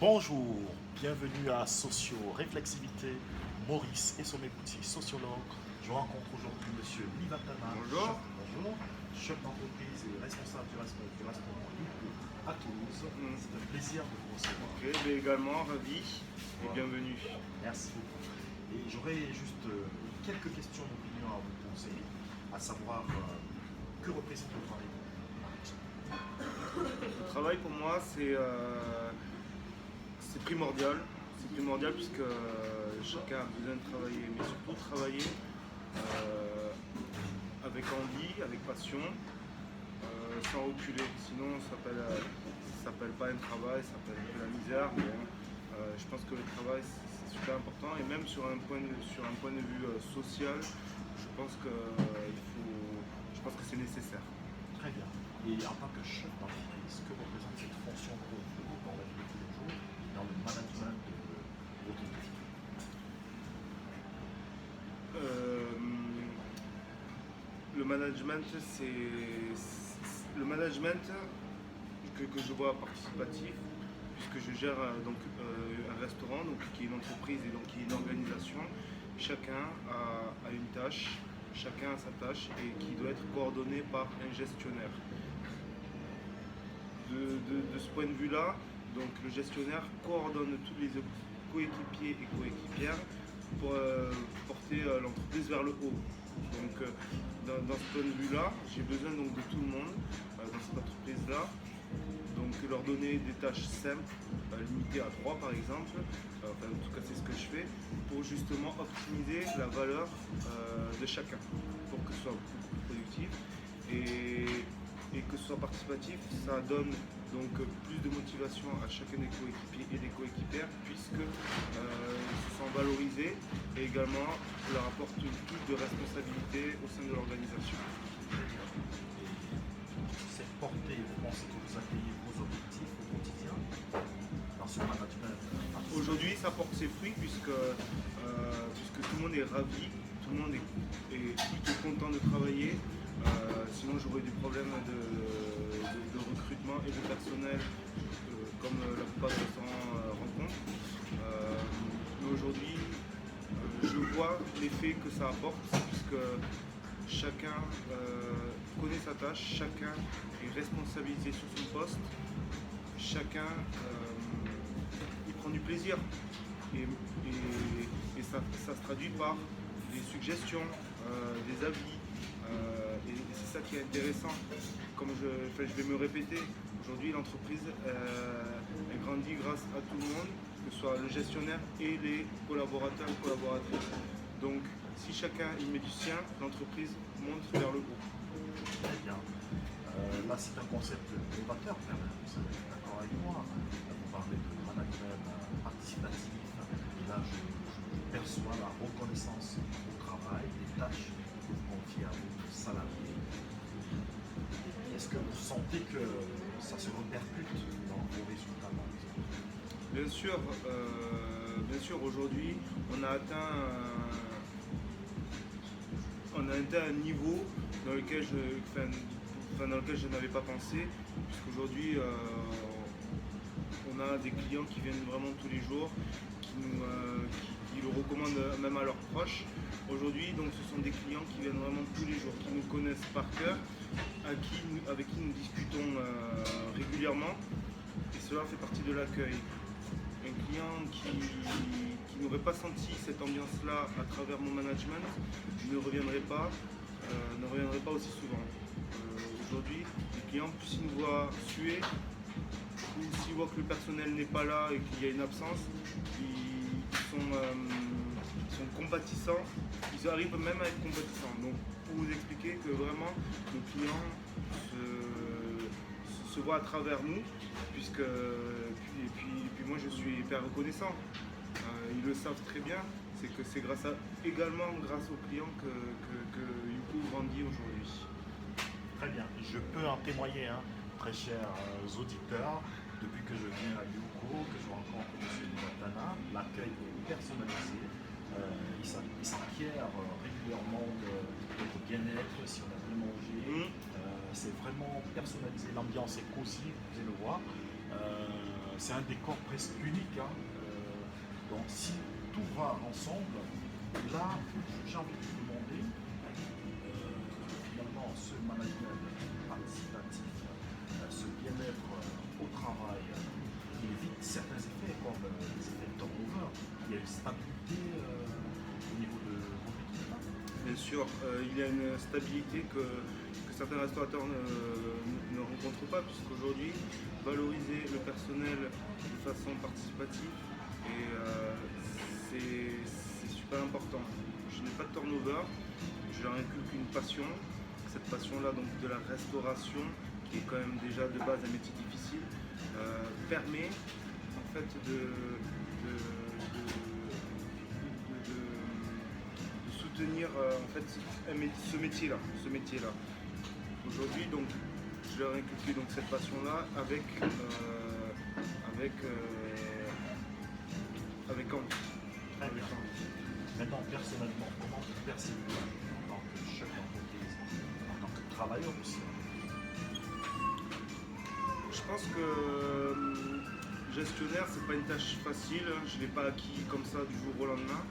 Bonjour, bienvenue à Socio Réflexivité, Maurice et son écoutier sociologue. Je rencontre aujourd'hui Monsieur Livatana. Bonjour. Bonjour, chef d'entreprise et responsable du restaurant Yuko à Toulouse. C'est un plaisir de vous recevoir. Ok, mais également ravi et bienvenue. Merci beaucoup. Et j'aurais juste quelques questions d'opinion à vous poser, à savoir que représente le travail pour vous? Le travail pour moi c'est primordial. C'est primordial puisque chacun a besoin de travailler, mais surtout travailler avec envie, avec passion, sans reculer. Sinon ça s'appelle pas un travail, ça s'appelle un peu la misère. Mais, je pense que le travail c'est super important et même sur un point de vue social, je pense que c'est nécessaire. Très bien. Et en tant que chef d'entreprise, que représente cette fonction pour vous dans la vie de tous les jours, dans le management de votre équipe? Le management que je vois participatif, puisque je gère un restaurant qui est une entreprise et donc qui est une organisation. Chacun a une tâche, chacun a sa tâche et qui doit être coordonné par un gestionnaire. De ce point de vue-là, donc le gestionnaire coordonne tous les coéquipiers et coéquipières pour porter l'entreprise vers le haut. Donc dans ce point de vue-là, j'ai besoin donc de tout le monde dans cette entreprise-là. Donc leur donner des tâches simples, limitées à 3 par exemple, en tout cas c'est ce que je fais, pour justement optimiser la valeur de chacun, pour que ce soit beaucoup plus productif et que ce soit participatif. Ça donne donc plus de motivation à chacun des coéquipiers et des coéquipières puisque ils se sont valorisés et également leur apporte une touche de responsabilité au sein de l'organisation. Cette portée, vous pensez que vous atteignez vos objectifs au quotidien dans ce management? Aujourd'hui, ça porte ses fruits puisque tout le monde est ravi, tout le monde est plutôt content de travailler. Sinon, j'aurais des problèmes de recrutement et de personnel comme la plupart des restaurants rencontrent. Mais aujourd'hui, je vois l'effet que ça apporte puisque chacun connaît sa tâche, chacun est responsabilisé sur son poste, chacun y prend du plaisir et ça se traduit par des suggestions, des avis et c'est ça qui est intéressant. Comme je vais me répéter, aujourd'hui l'entreprise elle grandit grâce à tout le monde, que ce soit le gestionnaire et les collaborateurs et collaboratrices. Donc si chacun y met du sien, l'entreprise monte vers le haut. Très bien. Là, c'est un concept novateur quand même. Vous êtes d'accord avec moi? Là, vous parlez de management participatif. Et là, je perçois la reconnaissance au travail, des tâches que vous confiez à vos salariés. Est-ce que vous sentez que ça se répercute dans vos résultats, par exemple? Bien sûr, aujourd'hui, on a atteint un niveau dans lequel je n'avais pas pensé, puisqu'aujourd'hui, on a des clients qui viennent vraiment tous les jours, qui le recommandent même à leurs proches. Aujourd'hui, donc, ce sont des clients qui viennent vraiment tous les jours, qui nous connaissent par cœur, avec qui nous discutons régulièrement, et cela fait partie de l'accueil. Un client qui n'aurait pas senti cette ambiance-là à travers mon management ne reviendrait pas aussi souvent. Aujourd'hui, les clients, plus ils nous voient suer, ou s'ils voient que le personnel n'est pas là et qu'il y a une absence, ils sont compatissants, ils arrivent même à être compatissants. Donc pour vous expliquer que vraiment nos clients se voient à travers nous, puisque puis moi je suis hyper reconnaissant. Ils le savent très bien, c'est que c'est également grâce aux clients que Yuko grandit aujourd'hui. Très bien. Je peux en témoigner, hein, très chers auditeurs, depuis que je viens à Yuko, que je rencontre M. Livatana, l'accueil est personnalisé. Il s'enquiert régulièrement de notre bien-être, si on a bien mangé. C'est vraiment personnalisé, l'ambiance est cosy, vous allez le voir. c'est un décor presque unique. Hein. Donc si tout va ensemble, là, j'ai envie de vous demander, finalement, ce management participatif, ce bien-être au travail, il évite certains effets comme les effets de turnover. Il y a une stabilité au niveau de votre équipe. Bien sûr, il y a une stabilité que certains restaurateurs ne rencontrent pas, puisqu'aujourd'hui, valoriser le personnel de façon participative, et c'est super important. Je n'ai pas de turnover, je leur inculque une passion. Cette passion-là, donc de la restauration, qui est quand même déjà de base un métier difficile, permet en fait de soutenir en fait ce métier-là. Aujourd'hui, donc, je leur ai inculqué donc cette passion-là avec envie. Très bien. Maintenant, personnellement, comment vous percevez en tant que chef d'entreprise, en tant que travailleur aussi? Je pense que gestionnaire, c'est pas une tâche facile. Je ne l'ai pas acquis comme ça du jour au lendemain.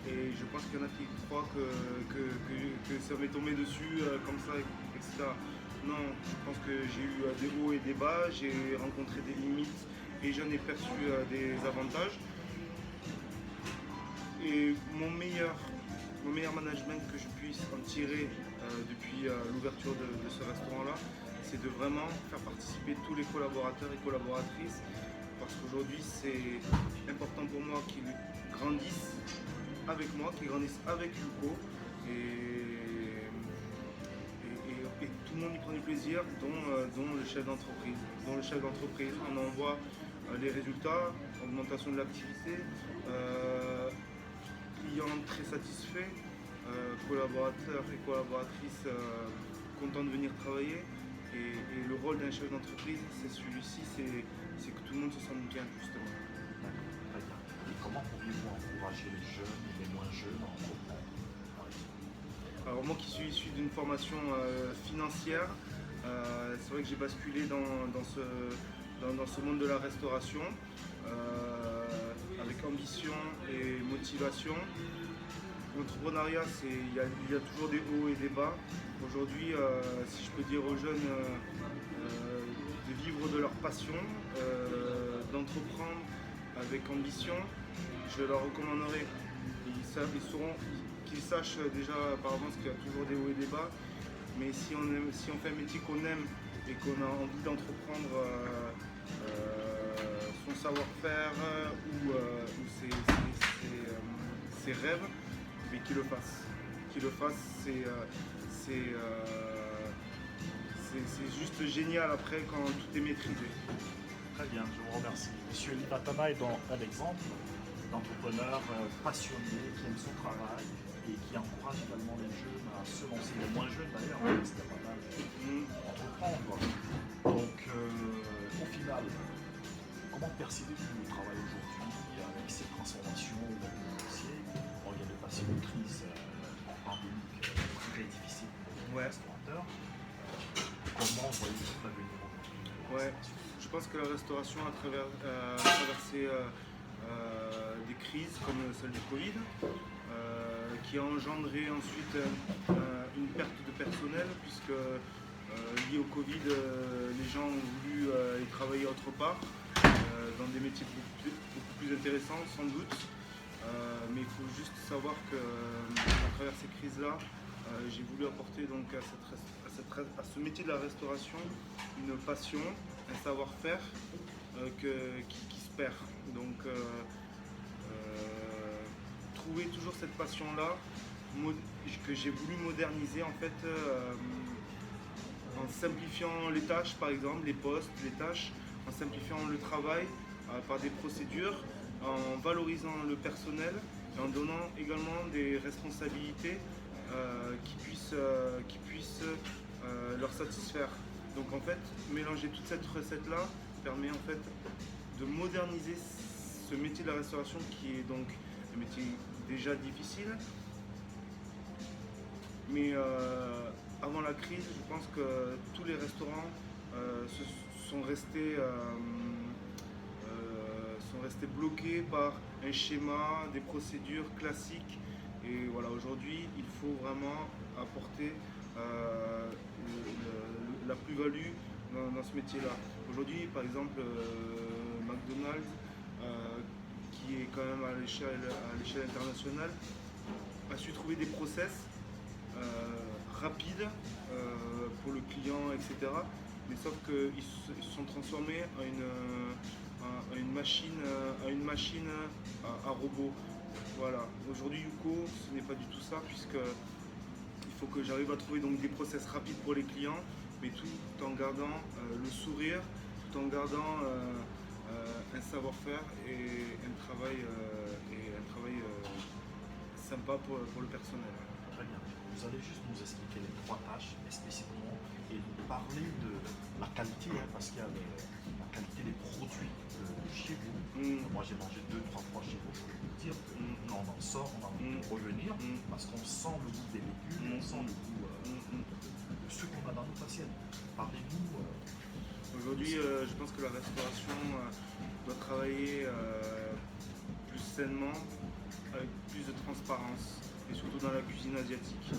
Et je pense qu'il y en a qui croient que ça m'est tombé dessus comme ça, etc. Non, je pense que j'ai eu des hauts et des bas, j'ai rencontré des limites et j'en ai perçu des avantages. Et mon meilleur management que je puisse en tirer depuis l'ouverture de ce restaurant-là, c'est de vraiment faire participer tous les collaborateurs et collaboratrices, parce qu'aujourd'hui c'est important pour moi qu'ils grandissent avec moi, qu'ils grandissent avec Yuko, et tout le monde y prend du plaisir, dont le chef d'entreprise. On en voit les résultats, augmentation de l'activité, clients très satisfaits, collaborateurs et collaboratrices contents de venir travailler. Et le rôle d'un chef d'entreprise, c'est celui-ci, c'est que tout le monde se sente bien, justement. D'accord, très bien. Et comment pourriez-vous encourager les jeunes et les moins jeunes à entreprendre, par exemple? Alors moi qui suis issu d'une formation financière, c'est vrai que j'ai basculé dans ce monde de la restauration, avec ambition et motivation. L'entrepreneuriat, il y a toujours des hauts et des bas. Aujourd'hui, si je peux dire aux jeunes de vivre de leur passion, d'entreprendre avec ambition, je leur recommanderais. Qu'ils sachent déjà par avance qu'il y a toujours des hauts et des bas. Mais si on fait un métier qu'on aime et qu'on a envie d'entreprendre son savoir-faire ou ses rêves, mais qu'il le fasse. C'est juste génial après quand tout est maîtrisé. Très bien, je vous remercie. Monsieur Livatana est donc un exemple d'entrepreneur passionné, qui aime son travail et qui encourage également les jeunes à se lancer, les moins jeunes d'ailleurs, parce qu'il y a pas mal d'entreprendre. Donc, au final, comment percevez-vous le travail aujourd'hui avec ces transformations dans le dossier? Bon, il y a de passer une crise pandémique très difficile pour les restaurateurs. Comment voyez-vous l'avenir aujourd'hui? Ouais, je pense que la restauration a traversé des crises comme celle du Covid, qui a engendré ensuite une perte de personnel, puisque lié au Covid, les gens ont voulu y travailler autre part, dans des métiers beaucoup plus intéressants sans doute. Mais il faut juste savoir qu'à travers ces crises-là, j'ai voulu apporter donc à ce métier de la restauration une passion, un savoir-faire qui se perd. Donc trouver toujours cette passion-là que j'ai voulu moderniser en fait en simplifiant les tâches, par exemple les postes, les tâches, en simplifiant le travail par des procédures, en valorisant le personnel et en donnant également des responsabilités qui puissent leur satisfaire. Donc en fait, mélanger toute cette recette-là permet en fait de moderniser ce métier de la restauration, qui est donc un métier déjà difficile. Mais avant la crise, je pense que tous les restaurants se sont restés rester bloqué par un schéma, des procédures classiques. Et voilà, aujourd'hui, il faut vraiment apporter la plus-value dans ce métier-là. Aujourd'hui, par exemple, McDonald's, qui est quand même à l'échelle internationale, a su trouver des process rapides pour le client, etc. Mais sauf qu'ils se sont transformés en une machine, à robot. Voilà. Aujourd'hui, Yuko, ce n'est pas du tout ça, puisque il faut que j'arrive à trouver donc des process rapides pour les clients, mais tout en gardant le sourire, tout en gardant un savoir-faire et un travail, sympa pour le personnel. Très bien. Vous allez juste nous expliquer les 3 tâches explicitement et nous parler de la qualité, parce qu'il y a la qualité des produits de chez vous. Moi, j'ai mangé 2-3 fois chez vous. Je peux vous dire qu'on en sort, on a envie de revenir parce qu'on sent le goût des légumes, on sent le goût de ce qu'on a dans nos assiettes. Parlez-nous. Aujourd'hui, je pense que la restauration doit travailler plus sainement, avec plus de transparence, et surtout dans la cuisine asiatique.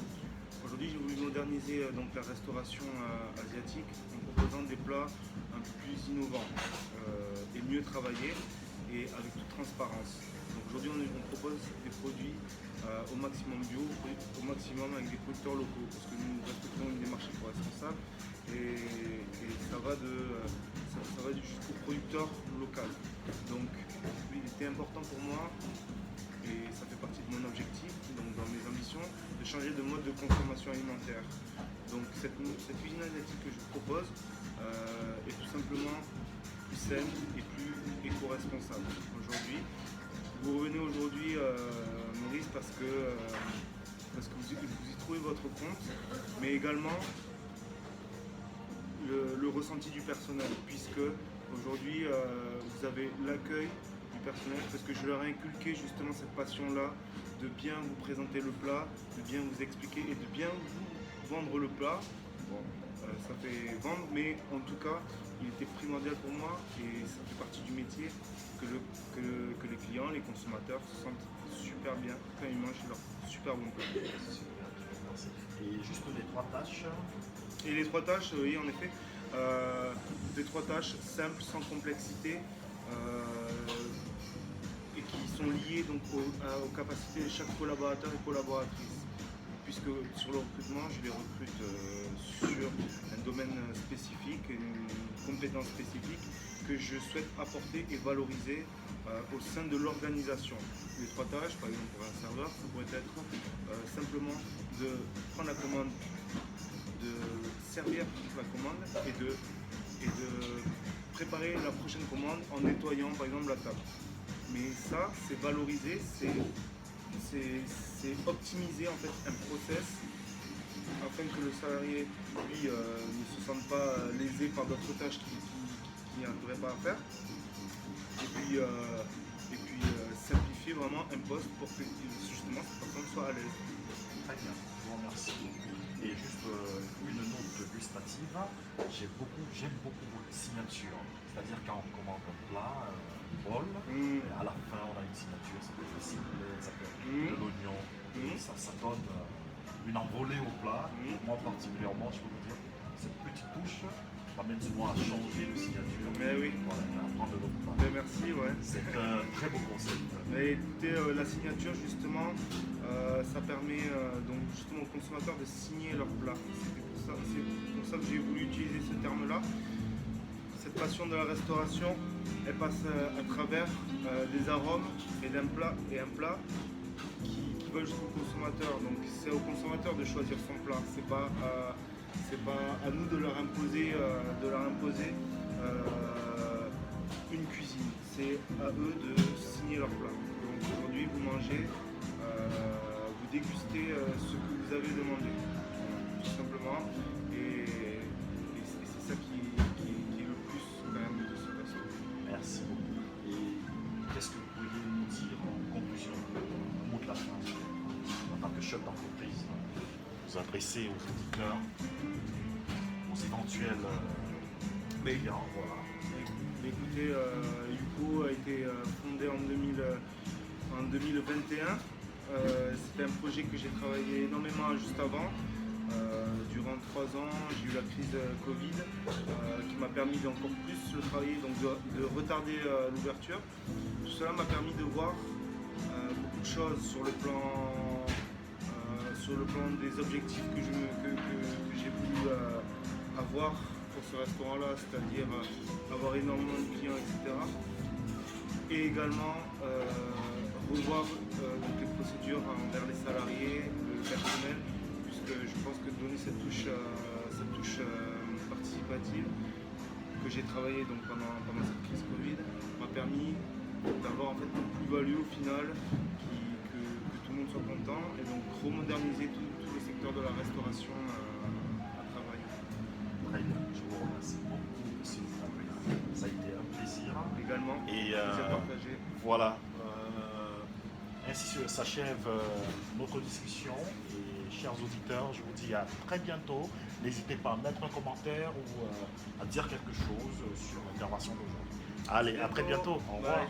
Aujourd'hui, j'ai voulu moderniser donc la restauration asiatique en proposant des plats un peu plus innovants et mieux travaillés et avec toute transparence. Donc aujourd'hui, on propose des produits au maximum bio, au maximum avec des producteurs locaux, parce que nous respectons une démarche éco-responsable et ça va jusqu'au producteur local. Donc il était important pour moi, et ça fait partie de mon objectif, donc dans mes ambitions, de changer de mode de consommation alimentaire. Donc cette cuisine asiatique que je propose est tout simplement plus saine et plus éco-responsable aujourd'hui. Vous revenez aujourd'hui, Maurice, parce que vous y trouvez votre compte, mais également le ressenti du personnel, puisque aujourd'hui vous avez l'accueil du personnel, parce que je leur ai inculqué justement cette passion-là de bien vous présenter le plat, de bien vous expliquer et de bien vous vendre le plat. Bon, ça fait vendre, mais en tout cas, il était primordial pour moi, et ça fait partie du métier, que les clients, les consommateurs se sentent super bien quand ils mangent leur super bon plat. Merci. Et juste les 3 tâches. Et les 3 tâches, oui, en effet, des 3 tâches simples, sans complexité, et qui sont liées donc aux capacités de chaque collaborateur et collaboratrice. Puisque sur le recrutement, je les recrute sur un domaine spécifique, une compétence spécifique que je souhaite apporter et valoriser au sein de l'organisation. Les 3 tâches, par exemple pour un serveur, ça pourrait être simplement de prendre la commande, de servir la commande et de préparer la prochaine commande en nettoyant par exemple la table. Mais ça, c'est valoriser, c'est optimiser en fait un process afin que le salarié lui ne se sente pas lésé par d'autres tâches qu'il n'arriverait pas à faire. Et puis simplifier vraiment un poste pour que justement cette personne soit à l'aise. Très bien, je vous remercie. Et juste une note gustative, j'aime beaucoup votre signature. C'est-à-dire quand on commande un plat, un bol, et à la fin on a une signature, ça peut être le ciblé, ça peut être de l'oignon, ça donne une envolée au plat. Moi particulièrement, je peux vous dire, cette petite touche m'amène souvent à changer de signature. Mais oui. Voilà, à prendre de l'autre plat. Mais merci, ouais. C'est un très beau concept. Mais écoutez, la signature justement, ça permet donc justement aux consommateurs de signer leur plat. C'est pour ça que j'ai voulu utiliser ce terme-là. Cette passion de la restauration, elle passe à travers des arômes et un plat qui va jusqu'au consommateur. Donc c'est au consommateur de choisir son plat. C'est pas à nous de leur imposer, une cuisine. C'est à eux de signer leur plat. Donc aujourd'hui, vous mangez, vous dégustez ce que vous avez demandé, tout simplement. Et c'est ça qui est le plus quand même de ce resto. Merci beaucoup. Et qu'est-ce que vous pourriez nous dire en conclusion, un mot de la fin, en tant que chef d'entreprise, vous adresser aux auditeurs, aux éventuels clients, voilà. Écoutez, Yuko a été fondé 2021. C'était un projet que j'ai travaillé énormément juste avant. Durant 3 ans, j'ai eu la crise Covid qui m'a permis d'encore plus le travailler, donc de retarder l'ouverture. Tout cela m'a permis de voir beaucoup de choses sur le plan des objectifs que j'ai voulu avoir pour ce restaurant-là, c'est-à-dire avoir énormément de clients, etc. Et également revoir donc les procédures envers les salariés, le personnel, puisque je pense que donner cette touche participative que j'ai travaillé donc pendant cette crise Covid m'a permis d'avoir en fait une plus-value au final, que tout le monde soit content, et donc remoderniser tout le secteur de la restauration à travailler. Très bien, je vous remercie beaucoup, monsieur Gabriel. Ça a été un plaisir. Également, Et plaisir partagé. voilà, ainsi s'achève notre discussion. Et chers auditeurs, je vous dis à très bientôt. N'hésitez pas à mettre un commentaire ou à dire quelque chose sur l'intervention d'aujourd'hui. Allez, à très bientôt. Au revoir. Bye.